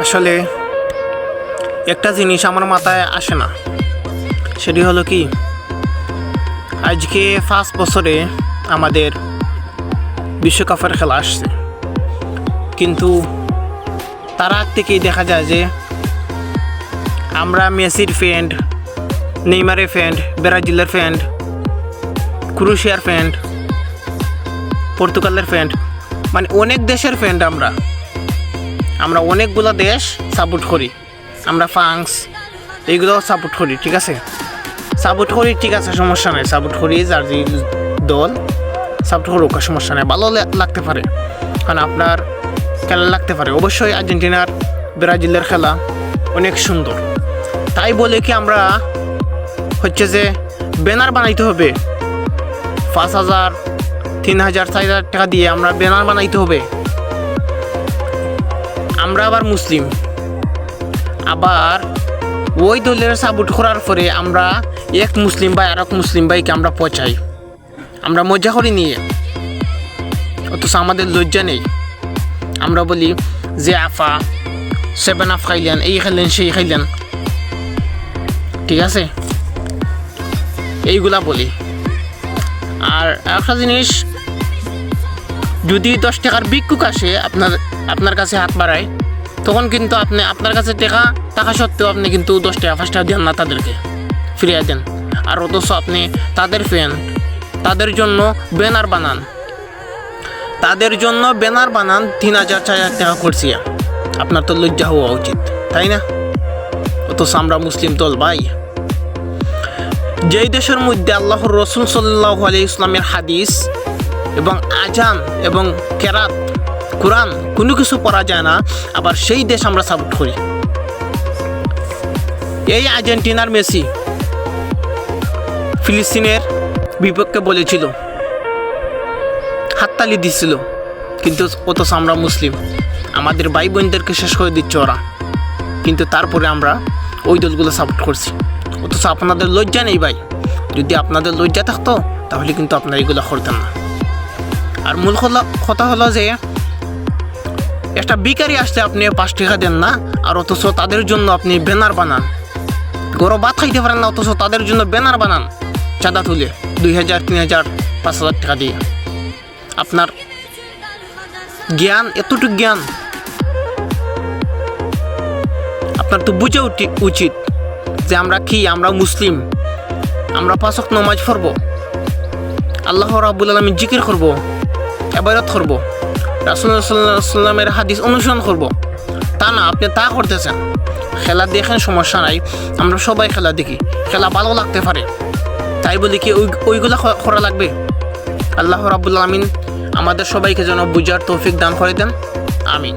আসলে একটা জিনিস আমার মাথায় আসে না, সেটি হলো কি, আজকে 5 বছরে আমাদের বিশ্বকাপের খেলা আসছে, কিন্তু তার আগ থেকেই দেখা যায় যে আমরা মেসির ফ্যান্ড, নেইমারের ফ্যান্ড, ব্রাজিলের ফ্যান্ড, ক্রোয়েশিয়ার ফ্যান্ড, পর্তুগালের ফ্যান্ড, মানে অনেক দেশের ফ্যান্ড। আমরা অনেকগুলো দেশ সাপোর্ট করি, আমরা ফ্রান্স এইগুলো সাপোর্ট করি, ঠিক আছে, সমস্যা নেই, সাপোর্ট করি, যার যে দল সাপোর্ট করুক, সমস্যা নেই, ভালো লাগতে পারে, কারণ আপনার খেলা লাগতে পারে। অবশ্যই আর্জেন্টিনার ব্রাজিলের খেলা অনেক সুন্দর, তাই বলে কি আমরা হচ্ছে যে ব্যানার বানাইতে হবে 5,000, 3,000, 4,000 টাকা দিয়ে আমরা ব্যানার বানাইতে হবে? আমরা আবার মুসলিম, আবার ওই দলের সাপোর্ট করার পরে আমরা এক মুসলিম ভাই আর এক মুসলিম ভাইকে আমরা পচাই, আমরা মজা করি নিয়ে, অথচ আমাদের লজ্জা নেই। আমরা বলি যে আফা 7 আপ খাইলেন, এই খাইলেন, সেই খাইলেন, ঠিক আছে, এইগুলা বলি। আর একটা জিনিস, যদি 10 টাকার ভিক্ষুক আসে আপনার কাছে হাত বাড়ায়, তখন কিন্তু আপনি আপনার কাছে টাকা থাকা সত্ত্বেও আপনি কিন্তু 10 টাকা 5 টাকা দেন না, তাদেরকে ফিরিয়ে দেন। আর অথচ আপনি তাদের ফ্যান, তাদের জন্য ব্যানার বানান 3,000, 4,000 টাকা করছি। আপনার তো লজ্জা হওয়া উচিত, তাই না? অথচ আমরা মুসলিম দল ভাই, যেই দেশের মধ্যে আল্লাহর রসুল সাল্লাল্লাহু আলাইহি ওয়াসাল্লামের হাদিস এবং আজান এবং কেরাত, কোরআন কোনো কিছু পড়া যায় না, আবার সেই দেশ আমরা সাপোর্ট করি। এই আর্জেন্টিনার মেসি ফিলিস্তিনের বিপক্ষে বলেছিল, হাততালি দিচ্ছিল, কিন্তু অথচ আমরা মুসলিম, আমাদের ভাই বোনদেরকে শেষ করে দিচ্ছে ওরা, কিন্তু তারপরে আমরা ওই দলগুলো সাপোর্ট করছি। অথচ আপনাদের লজ্জা নেই ভাই, যদি আপনাদের লজ্জা থাকতো তাহলে কিন্তু আপনারা এগুলো করতেন না। আর মূল কথা হলো যে একটা ভিখারি আসলে আপনি 5 টাকা দেন না, আর অথচ তাদের জন্য আপনি ব্যানার বানান, গরম ভাত খাইতে পারেন না, অথচ তাদের জন্য ব্যানার বানান চাঁদা তুলে 2,000, 3,000, 5,000 টাকা দিয়ে। আপনার জ্ঞান, এতটুকু জ্ঞান আপনার তো বুঝে উচিত যে আমরা কি, আমরা মুসলিম, আমরা 5 ওয়াক্ত নামাজ পড়ব, আল্লাহ রাব্বুল আলামিন জিকির করব, ইবাদত করব, রাসূলুল্লাহ সাল্লাল্লাহু আলাইহি ওয়াসাল্লামের হাদিস অনুসরণ করব। তা না, আপনি তা করতেছেন। খেলা দেখেন, সমস্যা নাই, আমরা সবাই খেলা দেখি, খেলা ভালো লাগতে পারে, তাই বলি কি ওইগুলা করা লাগবে? আল্লাহ রাব্বুল আলামিন আমাদের সবাইকে যেন বুঝার তৌফিক দান করে দেন, আমিন।